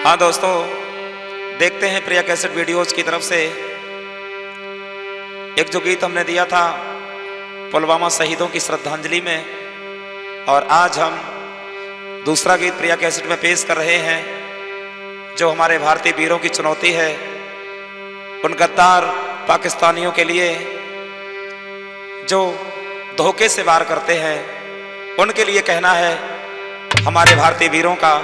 हाँ दोस्तों, देखते हैं प्रिया कैसेट वीडियोज की तरफ से एक जो गीत हमने दिया था पुलवामा शहीदों की श्रद्धांजलि में, और आज हम दूसरा गीत प्रिया कैसेट में पेश कर रहे हैं जो हमारे भारतीय वीरों की चुनौती है, उन गद्दार पाकिस्तानियों के लिए जो धोखे से वार करते हैं, उनके लिए कहना है हमारे भारतीय वीरों का।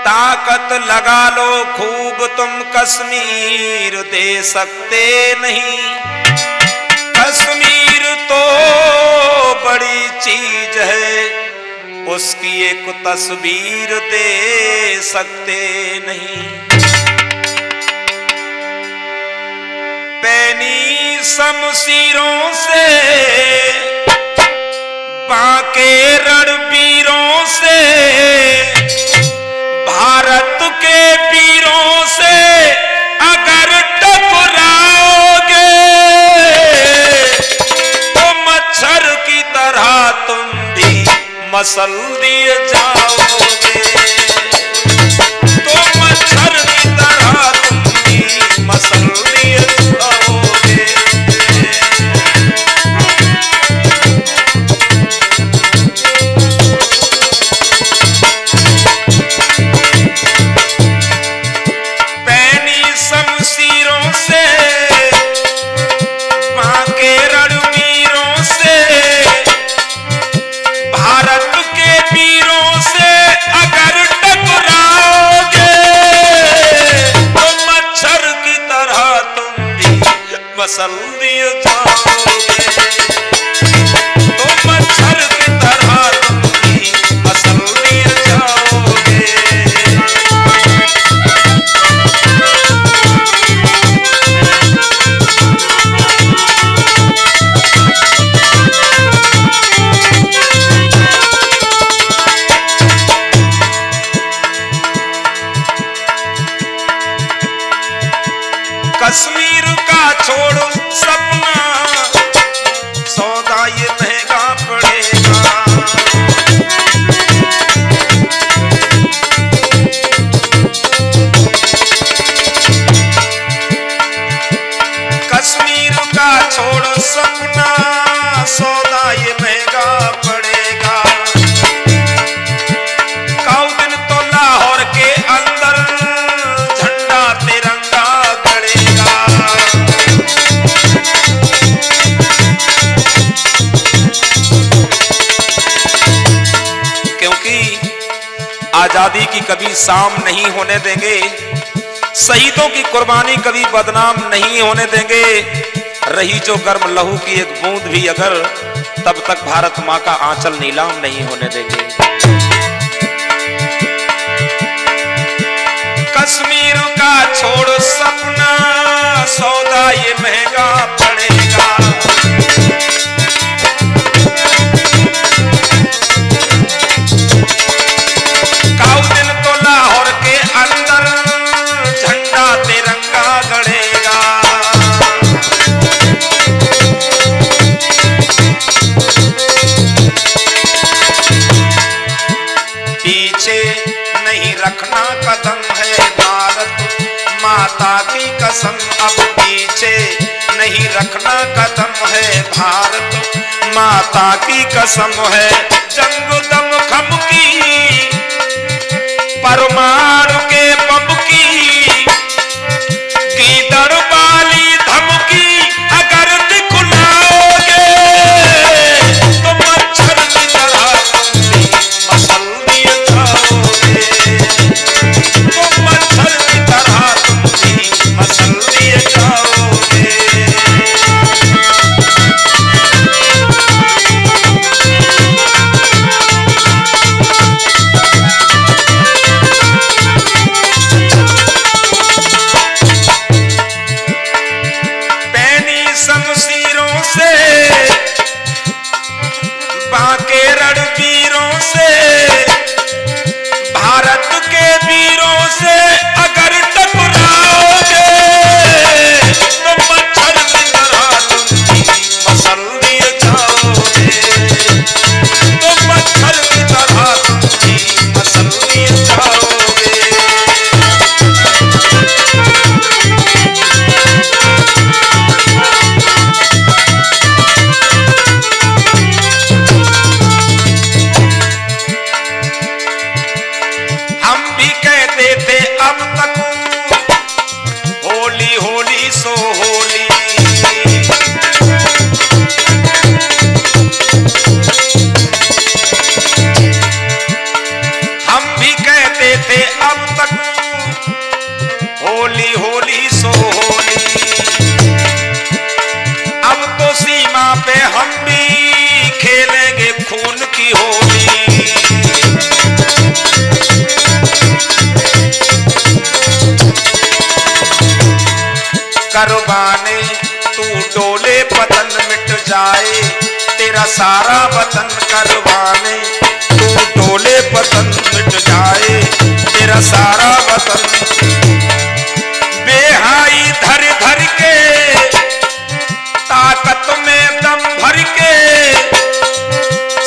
ताकत लगा लो खूब तुम कश्मीर दे सकते नहीं, कश्मीर तो बड़ी चीज है उसकी एक तस्वीर दे सकते नहीं। पैनी शमशीरों से बाके रणवीरों से, भारत के वीरों से अगर टकराओगे तो मच्छर की तरह तुम भी मसल दिए जाओगे, तो मच्छर की तरह तुम भी मसल दिए जाओगे। मसल दिए जाओगे तो मच्छर की तरह तुम भी मसल दिए जाओगे। कश्मीर का छोड़ो सपना, सौदा ये महंगा पड़ेगा। कश्मीर का छोड़ो सपना, सौदा ये महंगा पड़ेगा। काउ दिन तो लाहौर के अंदर झंडा तिरंगा गड़ेगा। आजादी की कभी शाम नहीं होने देंगे, शहीदों की कुर्बानी कभी बदनाम नहीं होने देंगे। रही जो गर्म लहू की एक बूंद भी अगर, तब तक भारत मां का आंचल नीलाम नहीं होने देंगे। कश्मीर का छोड़ सपना, सौदा ये महंगा पड़ेगा। रखना कदम है भारत माता की कसम, अब पीछे नहीं रखना कदम है भारत माता की कसम है। जंग दम खम की परमाणु के बम की गीदड़ वाली धमकी अगर दिखलाओगे तो मच्छर की तरह मसल दिए जाओगे, तो मच्छर की तरह तुम भी मसल दिए जाओगे। पैनी शमशीरों से बाके रणवीरों से, भारत के वीरों से अगर टकराओगे तो मच्छर की तरह तुम भी मसल दिए जाओगे, तो मच्छर की तरह तुम बे हम भी खेलेंगे खून की होली। करवाने तू डोले पतन मिट जाए तेरा सारा वतन। करवाने तू डोले पतन मिट जाए तेरा सारा वतन। बेहाई धर धर के ताकत में दम भर के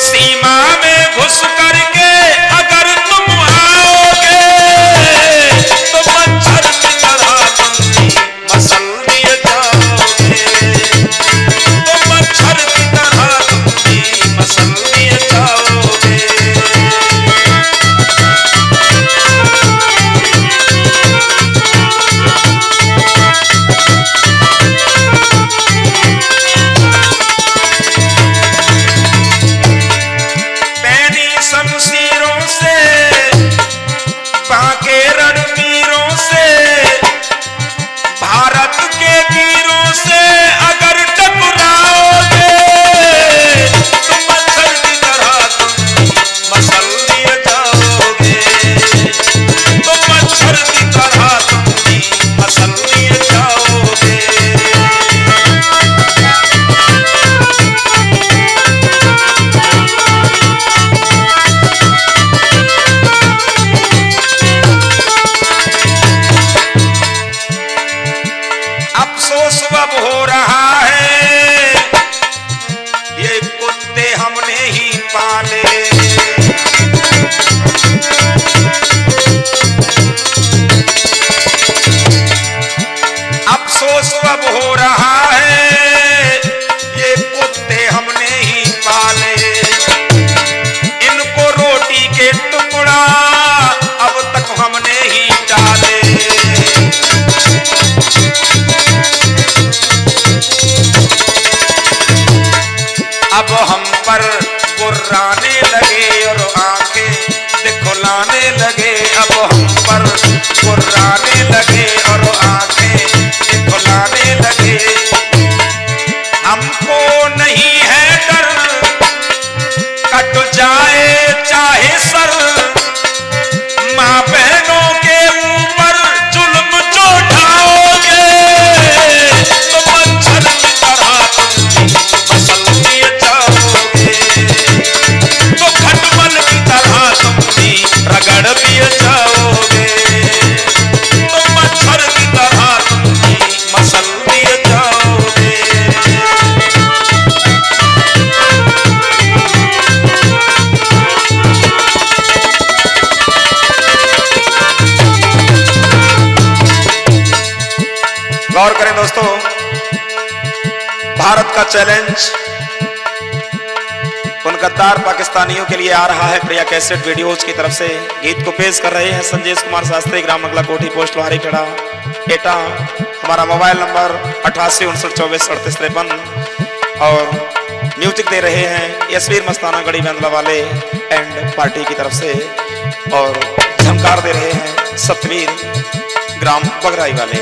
सीमा में घुस करके अगर तुम आओगे तो मच्छर की तरह तुम भी मसल दिए जाओगे। तो मच्छर की तरह तुम भी मसल दिए जाओगे। शमशीरों से बांके रणवीरों से भारत के वीरों से अगर टकराओगे तो मच्छर की तरह तुम मसल दिए जाओगे। तो मच्छर की तरह तुम भी मसल दिए जाओगे। अफसोस अब हो रहा है ये कुत्ते हमने ही पाले। अफसोस अब हो रहा है ये कुत्ते हमने ही पाले। इनको रोटी के टुकड़ा अब तक हमने ही डाले। अब हम पर गुर्राने लगे और आंखें दिखलाने लगे। अब हम पर गुर्राने लगे और आंखें दिखलाने लगे। हमको नहीं है डर कट जाए चाहे सर। माँ बहनों के ऊपर जुल्म जो ढाओगे तो मच्छर की तरह तुम भी मसल दिए जाओगे। तो खटमल की तरह तुम भी रगड़ दिए जाओगे। तो मच्छर की तरह तुम भी मसल दिए जाओगे। गौर करें दोस्तों, भारत का चैलेंज उन गद्दार पाकिस्तानियों के लिए आ रहा है। प्रिया कैसेट वीडियोज की तरफ से गीत को पेश कर रहे हैं संजय कुमार शास्त्री, ग्राम मंगला कोठी, पोस्ट वारीखेड़ा, एटा। हमारा मोबाइल नंबर 8859243853 और म्यूजिक दे रहे हैं यशवीर मस्ताना गढ़ी बैंदला वाले एंड पार्टी की तरफ से। और झमकार दे रहे हैं सतवीर ग्राम बगराई वाले।